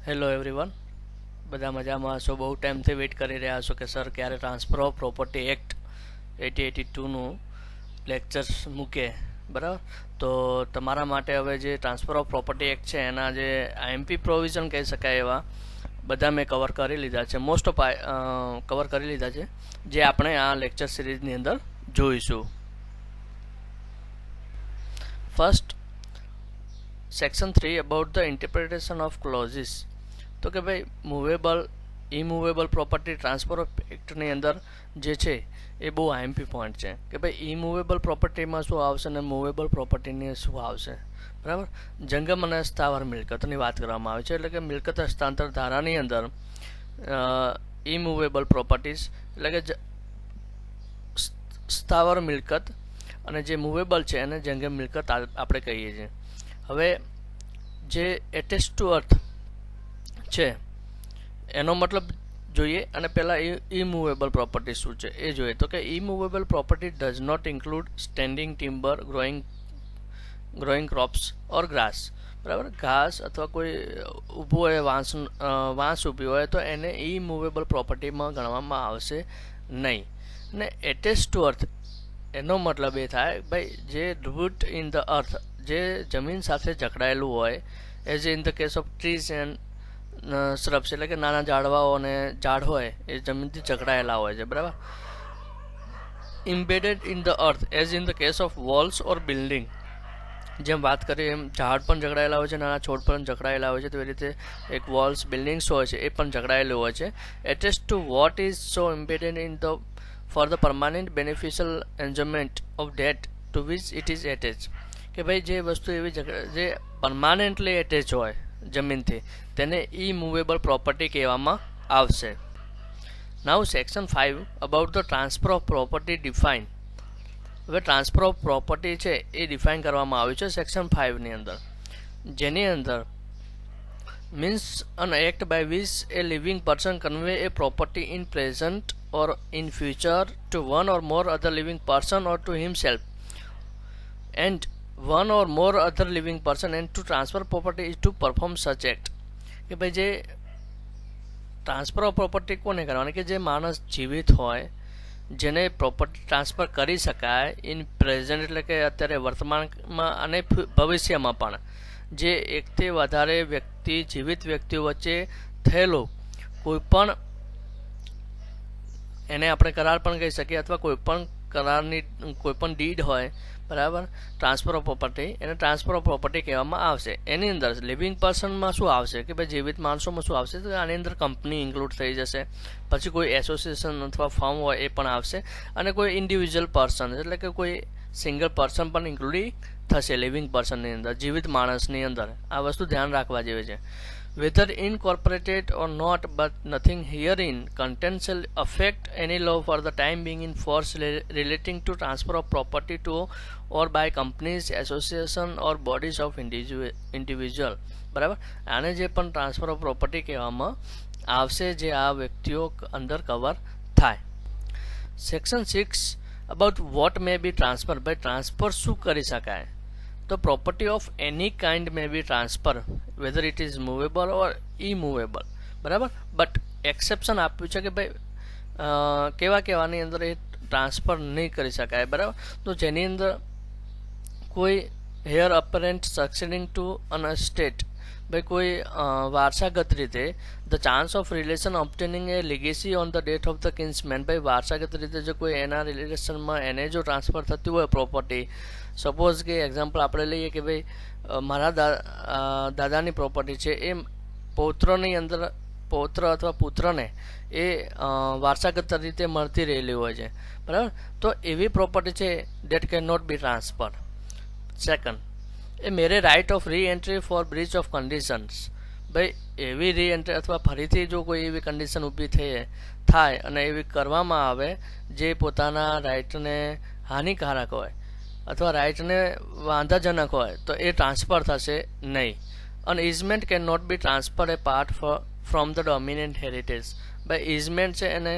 Hello everyone, બધા મજામાં હશો? બહુ ટાઈમથી વેઇટ કરી રહ્યા છો કે સર ક્યારે ટ્રાન્સફર ઓફ પ્રોપર્ટી એક્ટ 1882નું લેક્ચર્સ મૂકે, બરાબર? તો તમારા માટે હવે જે ટ્રાન્સફર ઓફ પ્રોપર્ટી એક્ટ છે એના જે આઈએમપી પ્રોવિઝન કહી શકાય એવા બધા મેં કવર કરી લીધા છે, મોસ્ટ ઓફ કવર કરી લીધા છે, જે આપણે આ લેક્ચર સિરીઝની અંદર જોઈશું. First, section 3 about the interpretation of clauses. તો કે ભાઈ movable immovable property transfer of એક્ટની અંદર જે છે એ બહુ આઈએમપી પોઈન્ટ છે કે ભાઈ ઇમૂવેબલ પ્રોપર્ટીમાં શું આવશે અને મૂવેબલ પ્રોપર્ટીની શું આવશે, બરાબર? જંગમ અને સ્થાવર મિલકતની વાત કરવામાં આવે છે, એટલે કે મિલકત હસ્તાંતર ધારાની અંદર ઇમૂવેબલ પ્રોપર્ટીઝ એટલે કે સ્થાવર મિલકત અને જે મૂવેબલ છે એને જંગમ મિલકત આપણે કહીએ છીએ. હવે જે એટેચ ટુ અર્થ છે એનો મતલબ જોઈએ અને પહેલાં ઇમૂવેબલ પ્રોપર્ટી શું છે એ જોઈએ. તો કે immovable property does not include standing timber, growing crops or grass, બરાબર? ઘાસ અથવા કોઈ ઊભું હોય, વાંસ ઊભી હોય તો એને ઇમૂવેબલ પ્રોપર્ટીમાં ગણવામાં આવશે નહીં. ને એટેચ ટુ અર્થ એનો મતલબ એ થાય ભાઈ જે રૂટ ઇન ધ અર્થ, જે જમીન સાથે જકડાયેલું હોય, as in the case of trees and shrubs એટલે કે નાના ઝાડવાઓ અને ઝાડ હોય એ જમીનથી જકડાયેલા હોય છે, બરાબર? Embedded in the earth as in the case of walls or building, જેમ વાત કરીએ એમ ઝાડ પણ જકડાયેલા હોય છે, નાના છોડ પણ જકડાયેલા હોય છે, તો એ રીતે એક વોલ્સ બિલ્ડિંગ્સ હોય છે એ પણ જકડાયેલું હોય છે. Attach to what is so embedded in the for the permanent beneficial enjoyment of that to which it is attach, કે ભાઈ જે વસ્તુ એવી જે પરમાનન્ટલી એટેચ હોય જમીનથી તેને ઇમૂવેબલ પ્રોપર્ટી કહેવામાં આવશે. Now section 5 about the transfer of property define. હવે ટ્રાન્સફર ઓફ પ્રોપર્ટી છે એ ડિફાઇન કરવામાં આવ્યું છે સેક્શન 5ની અંદર, જેની અંદર means an act by which a living person convey a property in present or in future to one or more other living person or to himself and one or more other living person and to transfer property is to perform such act. કે ભાઈ જે transfer of property કોને કરવાની? કે જે માણસ જીવિત હોય, જેને પ્રોપર્ટી ટ્રાન્સફર કરી શકાય ઇન પ્રેઝન્ટ એટલે કે અત્યારે વર્તમાનમાં અને ભવિષ્યમાં પણ, જે એકથી વધારે વ્યક્તિ, જીવિત વ્યક્તિઓ વચ્ચે થયેલો કોઈ પણ, એને આપણે કરાર પણ કહી શકીએ અથવા કોઈ પણ કરારની કોઈ પણ ડીડ હોય, બરાબર? ટ્રાન્સફર ઓફ પ્રોપર્ટી, એને ટ્રાન્સફર ઓફ પ્રોપર્ટી કહેવામાં આવશે. એની અંદર લિવિંગ પર્સનમાં શું આવશે કે ભાઈ જીવિત માણસોમાં શું આવશે? તો આની અંદર કંપની ઇન્ક્લુડ થઈ જશે, પછી કોઈ એસોસિએશન અથવા ફર્મ હોય એ પણ આવશે, અને કોઈ ઇન્ડિવિજ્યુઅલ પર્સન એટલે કે કોઈ સિંગલ પર્સન પણ ઇન્ક્લુડ થશે લિવિંગ પર્સનની અંદર, જીવિત માણસની અંદર. આ વસ્તુ ધ્યાન રાખવા જેવી છે. Whether incorporated or not, but nothing herein contains shall affect any law for the time being in force relating to transfer of property to or by companies, association or bodies of individual, બરાબર? આને જે પણ transfer of property કહેવામાં આવશે જે આ વ્યક્તિઓ અંદર કવર થાય. Section 6 about what may be transfer. ભાઈ ટ્રાન્સફર શું કરી શકાય? તો property of any kind may be transfer whether it is movable or immovable, બરાબર? બટ એક્સેપ્શન આપ્યું છે કે ભાઈ કેવાની અંદર એ ટ્રાન્સફર નહીં કરી શકાય, બરાબર? તો જેની અંદર કોઈ heir apparent succeeding to an estate, ભાઈ કોઈ વારસાગત રીતે the chance of relation obtaining a legacy on the death of the kinsman, ભાઈ વારસાગત રીતે જો કોઈ એના રિલેશનમાં એને જો ટ્રાન્સફર થતી હોય પ્રોપર્ટી, સપોઝ કે એક્ઝામ્પલ આપણે લઈએ કે ભાઈ મારા દાદાની પ્રોપર્ટી છે એ પૌત્રની અંદર, પૌત્ર અથવા પુત્રને એ વારસાગત રીતે મળતી રહેલી હોય છે, બરાબર? તો એવી પ્રોપર્ટી છે that can not be transfer. Second, a mere right of re entry for breach of conditions, ભાઈ એવી રી એન્ટ્રી અથવા ફરીથી જો કોઈ એવી કન્ડિશન ઊભી થાય અને એવી કરવામાં આવે જે પોતાના રાઇટને હાનિકારક હોય અથવા રાઇટને વાંધાજનક હોય તો એ ટ્રાન્સફર થશે નહીં. અને easement can not be transfer apart from the dominant heritage, ભાઈ ઇઝમેન્ટ છે એને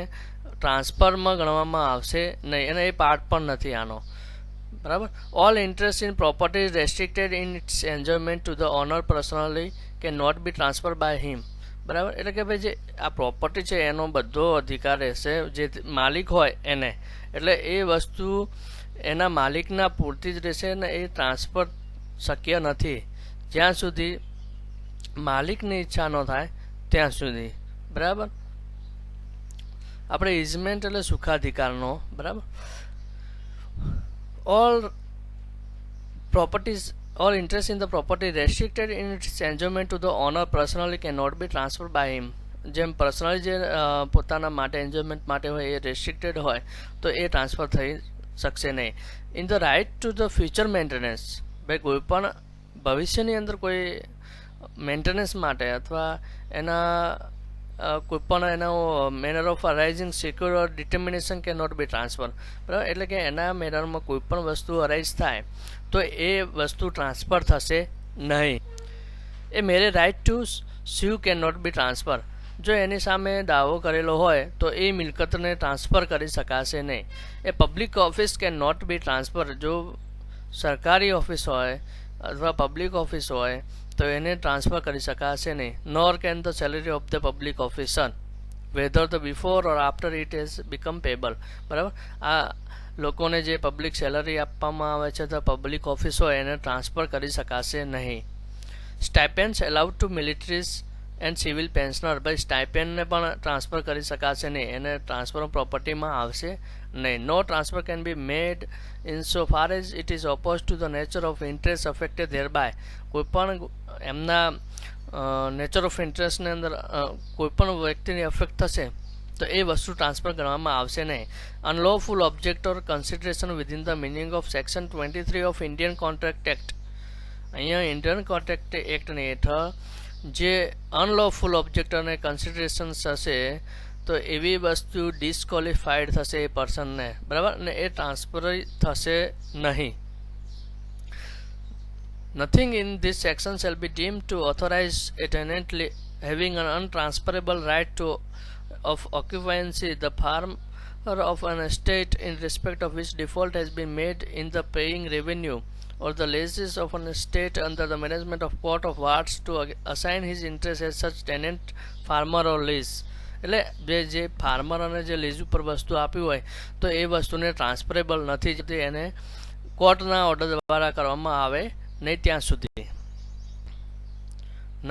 ટ્રાન્સફરમાં ગણવામાં આવશે નહીં, અને એ પાર્ટ પણ નથી આનો, બરાબર? All interest in property is restricted in its enjoyment to the owner personally can not be transfer by him. બરાબર. એટલે કે ભાઈ જે આ પ્રોપર્ટી છે એનો બધો અધિકાર રહેશે જે માલિક હોય એને, એટલે એ વસ્તુ એના માલિકના પૂરતી જ રહેશે ને એ ટ્રાન્સફર શક્ય નથી જ્યાં સુધી માલિકની ઈચ્છા ન થાય ત્યાં સુધી. બરાબર. આપણે ઇઝમેન્ટ એટલે સુખાધિકારનો. બરાબર. All properties or interest in the property restricted in its enjoyment to the owner personally cannot be transferred by him. જેમ પર્સનલી જે પોતાના માટે એન્જોયમેન્ટ માટે હોય એ રેસ્ટ્રિક્ટેડ હોય તો એ ટ્રાન્સફર થઈ શકશે નહીં. In the right to the future maintenance, ભાઈ કોઈ પણ ભવિષ્યની અંદર કોઈ મેન્ટેનન્સ માટે અથવા એના કોઈ પણ એનો manner of arising secure or determination can not be transfer. બરાબર. એટલે કે એના મેનરમાં કોઈ પણ વસ્તુ અરાઇઝ થાય તો એ વસ્તુ ટ્રાન્સફર થશે નહીં. A mere right to sue can not be transfer. જો એની સામે દાવો કરેલો હોય તો એ મિલકતને ટ્રાન્સફર કરી શકાશે નહીં. A public office can not be transfer. જો સરકારી ઓફિસ હોય અથવા પબ્લિક ઓફિસ હોય તો એને ટ્રાન્સફર કરી શકાશે નહીં. Nor can the salary of the public officer whether the before or after it is become payable. બરાબર. આ લોકોને જે પબ્લિક સેલરી આપવામાં આવે છે તો પબ્લિક ઓફિસ હોય એને ટ્રાન્સફર કરી શકાશે નહીં. Stipends allowed to militaries and civil pensioner. ભાઈ સ્ટાઇપેન્ડને પણ ટ્રાન્સફર કરી શકાશે નહીં, એને ટ્રાન્સફર પ્રોપર્ટીમાં આવશે નહીં. No transfer can be made in so far as it is oppose to the nature of interest affected thereby. કોઈ પણ એમના નેચર ઓફ ઇન્ટરેસ્ટની અંદર કોઈ પણ વ્યક્તિની અફેક્ટ થશે તો એ વસ્તુ ટ્રાન્સફર કરવામાં આવશે નહીં. Unlawful object or consideration within the meaning of section 23 of Indian contract act. અહીંયા ઇન્ડિયન કોન્ટ્રાક્ટ એક્ટની હેઠળ જે અનલોફુલ ઓબ્જેક્ટ અને કન્સિડરેશન્સ હશે તો એવી વસ્તુ ડિસ્કોલિફાઈડ થશે એ પર્સનને. બરાબર. અને એ ટ્રાન્સફર થશે નહીં. Nothing in this section shall be deemed to authorize a tenant having an untransferable right to of occupancy the farm of an estate in respect of which default has been made in the paying revenue or the leases of an estate under the management of court of wards to assign his interest as such tenant farmer or lease. એટલે જે farmer અને જે lease ઉપર વસ્તુ આપી હોય તો એ વસ્તુને ટ્રાન્સફરેબલ નથી જતી, એને કોર્ટના ઓર્ડર દ્વારા કરવામાં આવે નહીં ત્યાં સુધી.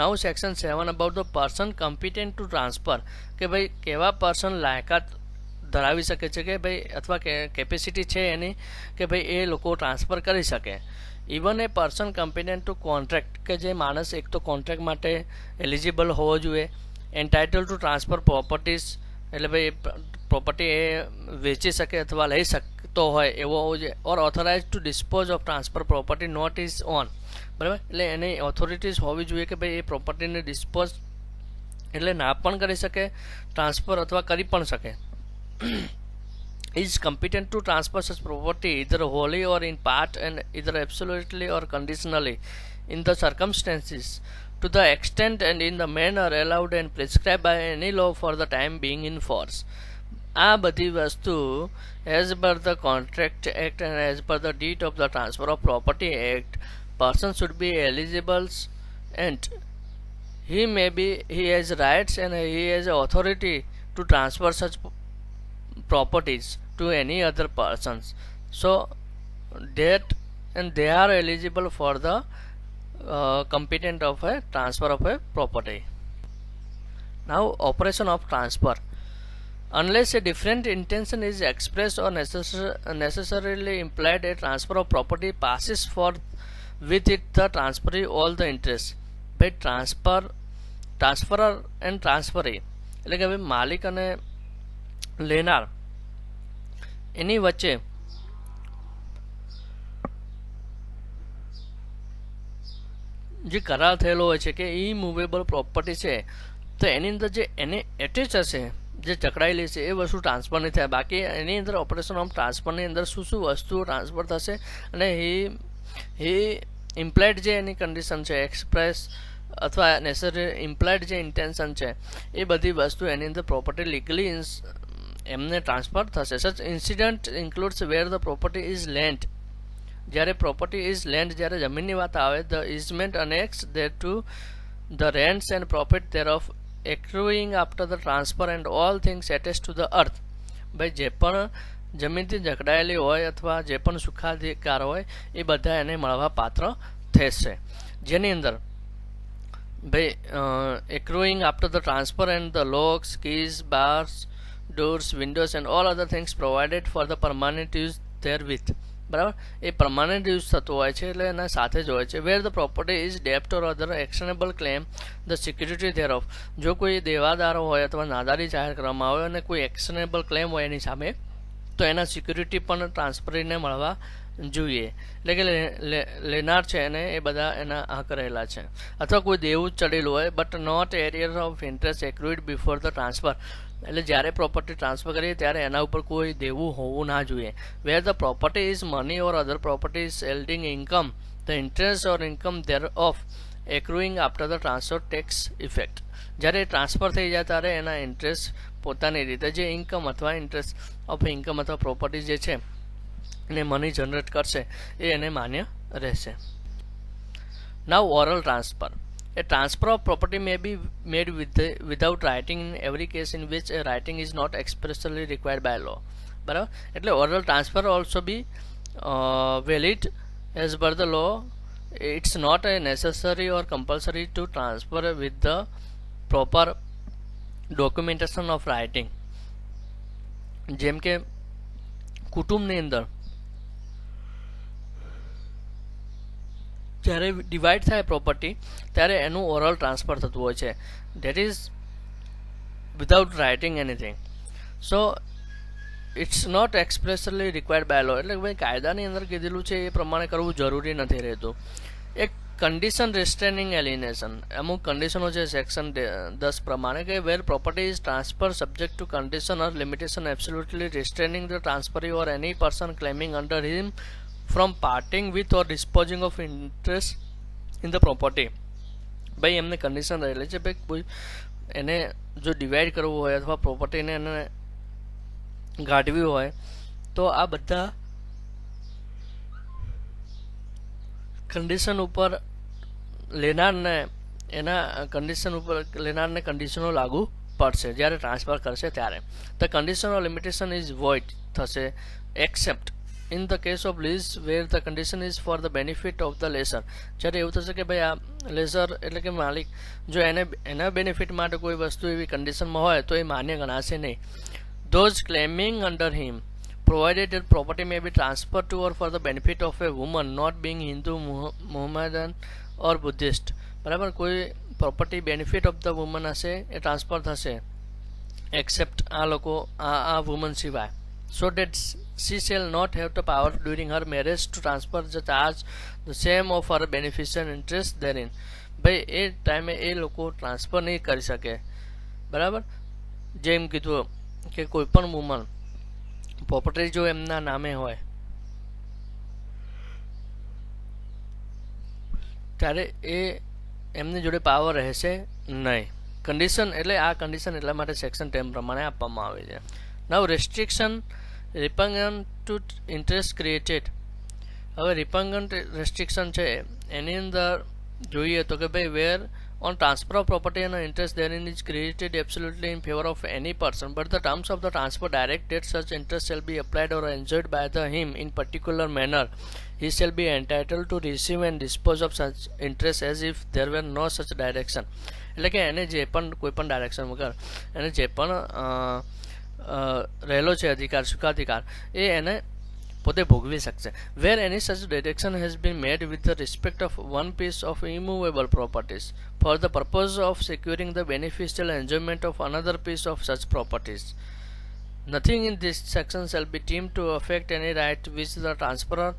Now section 7 about the person competent to transfer. કે ભાઈ કેવા પર્સન લાયકાત ધરાવી શકે છે કે ભાઈ અથવા કેપેસિટી છે એની કે ભાઈ એ લોકો ટ્રાન્સફર કરી શકે. ઇવન એ પર્સન કમ્પિટેન્ટ ટુ કોન્ટ્રાક્ટ, કે જે માણસ એક તો કોન્ટ્રાક્ટ માટે એલિજિબલ હોવો જોઈએ. એન્ટાઇટલ ટુ ટ્રાન્સફર પ્રોપર્ટીઝ, એટલે ભાઈ પ્રોપર્ટી એ વેચી શકે અથવા લઈ શકતો હોય એવો હોવો જોઈએ. Or authorise to dispose of transfer property not is own. બરાબર. એટલે એની ઓથોરિટીઝ હોવી જોઈએ કે ભાઈ એ પ્રોપર્ટીને ડિસ્પોઝ એટલે ના પણ કરી શકે, ટ્રાન્સફર અથવા કરી પણ શકે. is competent to transfer such property either wholly or in part and either absolutely or conditionally in the circumstances to the extent and in the manner allowed and prescribed by any law for the time being in force. આ બધી વસ્તુ as per the contract act and as per the deed of the transfer of property act person should be eligible and he has rights and he has authority to transfer such properties to any other persons so that and they are eligible for the competent of a transfer of a property. Now operation of transfer. Unless a different intention is expressed or necessarily implied, a transfer of property passes for with it the transferee all the interest. By transferer and transferee એટલે કે માલિક અને લેનાર એની વચ્ચે જે કરાર થયેલો હોય છે કે ઇમૂવેબલ પ્રોપર્ટી છે તો એની અંદર જે એને એટેચ હશે, જે જકડાયેલી છે એ વસ્તુ ટ્રાન્સફર નહીં થાય. બાકી એની અંદર ઓપરેશન ઓફ ટ્રાન્સફરની અંદર શું શું વસ્તુઓ ટ્રાન્સફર થશે અને એ ઇમ્પ્લાઇડ જે એની કન્ડિશન છે, એક્સપ્રેસ અથવા નેસેસરી ઇમ્પ્લાઇડ જે ઇન્ટેન્શન છે એ બધી વસ્તુ એની અંદર પ્રોપર્ટી લીગલી એમને ટ્રાન્સફર થશે. Such incident includes where the property is land. જ્યારે પ્રોપર્ટી ઇઝ લેન્ડ, જ્યારે જમીનની વાત આવે, the easement annex thereto the rents and profit thereof accruing after the transfer and all things attached to the earth. ભાઈ જે પણ જમીનથી જકડાયેલી હોય અથવા જે પણ સુખાધિકાર હોય એ બધા એને મળવા પાત્ર થશે. જેની અંદર ભાઈ accruing after the transfer and the locks, keys, bars, doors, windows and all other things provided for the permanent use therewith. બરાબર, એ પરમાનન્ટ યુઝ થતું હોય છે એટલે એના સાથે જ હોય છે. વેર ધ પ્રોપર્ટી ઇઝ ડેપ્ટ or other actionable claim the security thereof. જો કોઈ દેવાદારો હોય અથવા નાદારી જાહેર કરવામાં આવે અને કોઈ એક્શનેબલ ક્લેમ હોય એની સામે, તો એના સિક્યુરિટી પણ ટ્રાન્સફરીને મળવા જોઈએ. એટલે કે લેનાર છે એને એ બધા એના આ કરેલા છે. અથવા કોઈ દેવું ચડેલું હોય but not arrear of interest accrued before the transfer. એટલે જ્યારે પ્રોપર્ટી ટ્રાન્સફર કરીએ ત્યારે એના ઉપર કોઈ દેવું હોવું ના જોઈએ. Where the property is money or other property is yielding income the interest or income thereof accruing after the transfer takes effect. જ્યારે ટ્રાન્સફર થઈ જાય ત્યારે એના ઇન્ટરેસ્ટ પોતાની રીતે જે ઇન્કમ અથવા ઇન્ટરેસ્ટ ઓફ ઇન્કમ અથવા પ્રોપર્ટી જે છે એને મની જનરેટ કરશે એ એને માન્ય રહેશે. Now oral transfer. A transfer of property may be made without writing in every case in which a writing is not expressly required by law. બરાબર, એટલે oral transfer also be valid as per the law. It's not a necessary or compulsory to transfer with the proper documentation of writing. જેમ કે કુટુંબની અંદર જ્યારે divide થાય property ત્યારે એનું ઓરલ ટ્રાન્સફર થતું હોય છે. That is without writing anything. So it's not expressly required by law. એટલે ભાઈ કાયદાની અંદર કીધેલું છે એ પ્રમાણે કરવું જરૂરી નથી રહેતું. એક કન્ડિશન રિસ્ટ્રેનિંગ એલિનેશન, અમુક કન્ડિશનો છે સેક્શન 10 પ્રમાણે કે where property is transfer subject to condition or limitation absolutely restraining the transferee or any person claiming under him from parting with or disposing of interest in the property. ભાઈ એમને condition રહેલી છે ભાઈ કોઈ એને જો ડિવાઈડ કરવું હોય અથવા પ્રોપર્ટીને એને ગાંઠવી હોય તો આ બધા કન્ડિશન ઉપર લેનારને એના કન્ડિશન ઉપર લેનારને કન્ડિશનો લાગુ પડશે જ્યારે ટ્રાન્સફર કરશે ત્યારે. The condition or limitation is void થશે accept in the case of lease where the condition is for the benefit of the lessor. જ્યારે એવું થશે કે ભાઈ આ લેસર એટલે કે માલિક જો એના બેનિફિટ માટે કોઈ વસ્તુ એવી કન્ડિશનમાં હોય તો એ માન્ય ગણાશે નહીં. those claiming under him provided that property may be transferred to or for the benefit of a woman not being Hindu, Mohammedan or Buddhist. બરાબર, કોઈ property benefit of the woman હશે એ ટ્રાન્સફર થશે એક્સેપ્ટ આ લોકો આ woman સિવાય. so that she shall not have the power during her marriage to transfer the charge the same of her beneficial interest therein. ભાઈ એ ટાઈમે એ લોકો ટ્રાન્સફર નહીં કરી શકે. બરાબર, જેમ કીધું કે કોઈ પણ વુમન પ્રોપર્ટી જો એમના નામે હોય ત્યારે એ એમની જોડે પાવર રહેશે નહીં. કન્ડિશન એટલે આ કન્ડિશન એટલા માટે સેક્શન 10 પ્રમાણે આપવામાં આવે છે. નાઉ રેસ્ટ્રિક્શન રિપંગન્ટ ટુ ઇન્ટરેસ્ટ ક્રિએટેડ. હવે રિપંગન્ટ રેસ્ટ્રિક્શન છે એની અંદર જોઈએ તો કે ભાઈ વેર on transfer of property and interest therein is created absolutely in favor of any person, but the terms of the transfer direct that such interest shall be applied or enjoyed by him in particular manner. He shall be entitled to receive and dispose of such interest as if there were no such direction. એટલે કે એને જે પણ કોઈ પણ direction વગર એને જે પણ રહેલો છે અધિકાર સુખાધિકાર એ એને પોતે ભોગવી શકશે. Where any such direction has been made with the respect of one piece of immovable properties for the purpose of securing the beneficial enjoyment of another piece of such properties. Nothing in this section shall be deemed to affect any right which the transferor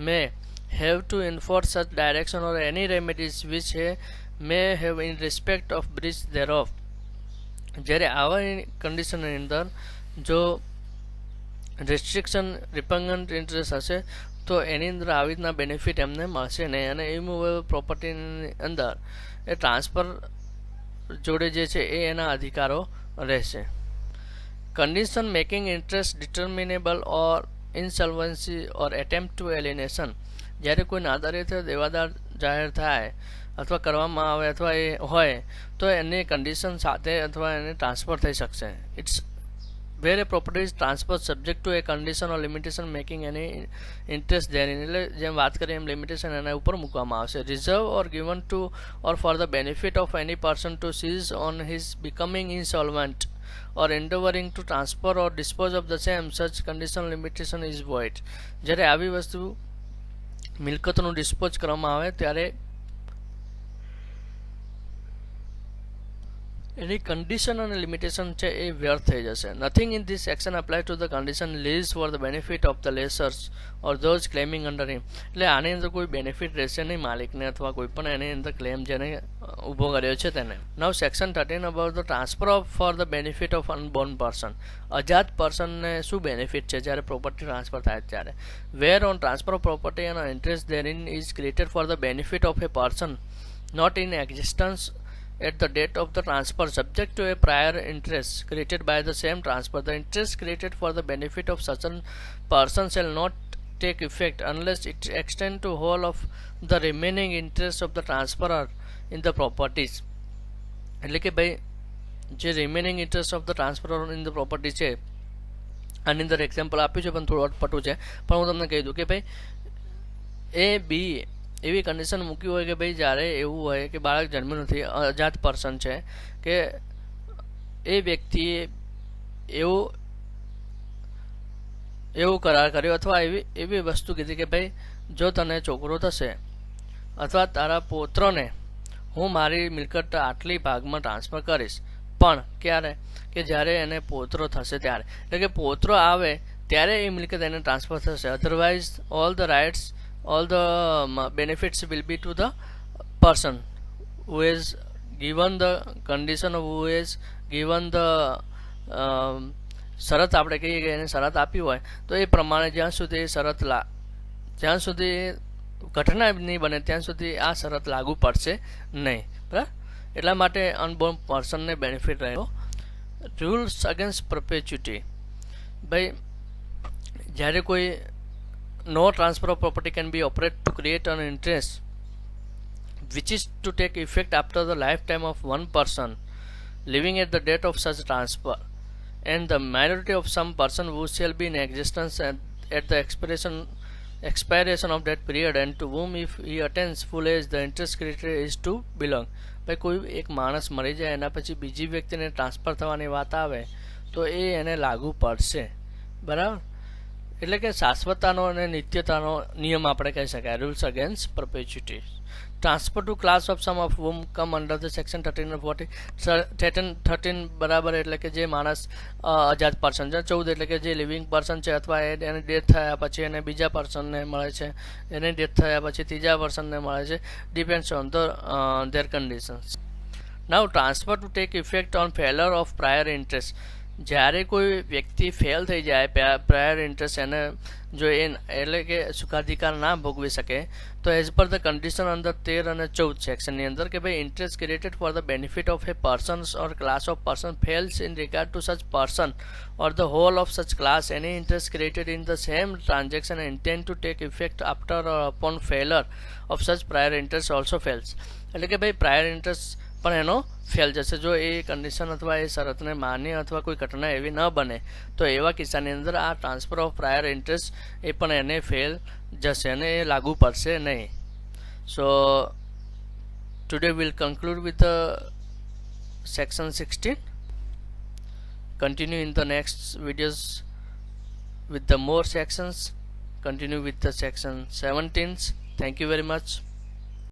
may have to enforce such direction or any remedies which he may have in respect of breach thereof. જ્યારે આવા કન્ડિશનની અંદર જો restriction રિપંગન્ટ interest હશે તો એની અંદર આવી રીતના benefit એમને મળશે નહીં અને ઇમૂવેબલ પ્રોપર્ટીની અંદર એ ટ્રાન્સફર જોડે જે છે એ એના અધિકારો રહેશે. condition making interest determinable or insolvency or attempt to alienation. જ્યારે કોઈ નાદારી દેવાદાર જાહેર થાય અથવા કરવામાં આવે અથવા એ હોય તો એની કન્ડિશન સાથે અથવા એને ટ્રાન્સફર થઈ શકશે. It's where a property is transferred subject to a condition or limitation making any interest therein. એટલે જેમ વાત કરીએ એમ લિમિટેશન એના ઉપર મૂકવામાં આવશે. reserve or given to or for the benefit of any person to seize on his becoming insolvent or endeavoring to transfer or dispose of the same, such condition limitation is void. જ્યારે આવી વસ્તુ મિલકતનું dispose કરવામાં આવે ત્યારે એની condition અને limitation છે એ વ્યર્થ થઈ જશે. Nothing in this section apply to the condition lease for the benefit of the lessors or those claiming under him. એટલે આની અંદર કોઈ બેનિફિટ રહેશે નહીં માલિકને અથવા કોઈ પણ એની અંદર ક્લેમ જેને ઊભો કર્યો છે તેને. Now section 13 about the transfer of for the benefit of unborn person. અજાત પર્સનને શું બેનિફિટ છે જ્યારે પ્રોપર્ટી ટ્રાન્સફર થાય ત્યારે. Where on transfer of property and interest therein is created for the benefit of a person not in existence at the date of the transfer, subject to a prior interest created by the same transfer. The interest created for the benefit of such a person shall not take effect unless it extend to whole of the remaining interest of the transferor in the properties. એટલે કે ભાઈ જે remaining interest of the transferor in the property છે આની અંદર example આપ્યું છે પણ થોડું અટપટું છે, પણ હું તમને કહી દઉં કે ભાઈ એ બી એવી કન્ડિશન મૂકી હોય કે ભાઈ જ્યારે એવું હોય કે બાળક જન્મ્યું નથી, અજાત પર્સન છે, કે એ વ્યક્તિએ એવું કરાર કર્યો અથવા એવી વસ્તુ કીધી કે ભાઈ જો તને છોકરો થશે અથવા તારા પુત્રને હું મારી મિલકત આટલી ભાગમાં ટ્રાન્સફર કરીશ, પણ ક્યારે કે જ્યારે એને પોત્રો થશે ત્યારે, એટલે કે પોત્રો આવે ત્યારે એ મિલકત એને ટ્રાન્સફર થશે. Otherwise all the rights all the benefits will be to the person who is given the condition, who is given the શરત આપણે કહીએ કે એને શરત આપી હોય તો એ પ્રમાણે જ્યાં સુધી જ્યાં સુધી ઘટના નહીં બને ત્યાં સુધી આ શરત લાગુ પડશે નહીં. બરાબર, એટલા માટે અનબોર્ન પર્સનને બેનિફિટ રહ્યો. Rules against perpetuity. ભાઈ જ્યારે કોઈ no transfer of property can be operated to create an interest which is to take effect after the lifetime of one person living at the date of such transfer and the minority of some person who shall be in existence at the expiration of that period and to whom if he attains full age the interest created is to belong. ભાઈ કોઈ એક માણસ મરી જાય એના પછી બીજી વ્યક્તિને ટ્રાન્સફર થવાની વાત આવે તો એ એને લાગુ પડશે. બરાબર, એટલે કે શાશ્વતતાનો અને નિત્યતાનો નિયમ આપણે કહી શકાય. Rules against perpetuity. Transfer to class of some of whom come under the section 13 બરાબર, એટલે કે જે માણસ અજાત પર્સન છે. 14 એટલે કે જે લિવિંગ પર્સન છે અથવા એને ડેથ થયા પછી એને બીજા પર્સનને મળે છે, એને ડેથ થયા પછી ત્રીજા પર્સનને મળે છે. Depends on the there conditions. Now transfer two take effect on failure of prior interest. જ્યારે કોઈ વ્યક્તિ ફેલ થઈ જાય પ્રાયર ઇન્ટરેસ્ટ એને જો એ એટલે કે સુખાધિકાર ના ભોગવી શકે તો એઝ પર ધ કન્ડિશન અંદર 13 અને 14 સેક્શનની અંદર કે ભાઈ interest created for the benefit of a persons or class of person fails in regard to such person or the whole of such class any interest created in the same transaction intend to take effect after or upon failure of such prior interest also fails. એટલે કે ભાઈ prior interest પણ એનો fail જશે જો એ condition અથવા એ શરતને માન્ય અથવા કોઈ ઘટના એવી ન બને તો એવા કિસ્સાની અંદર આ ટ્રાન્સફર ઓફ પ્રાયર ઇન્ટરેસ્ટ એ પણ એને ફેલ જશે અને એ લાગુ પડશે નહીં. So today will conclude with section 16. Continue in the next videos with the more sections. Continue with the section 17. Thank you very much.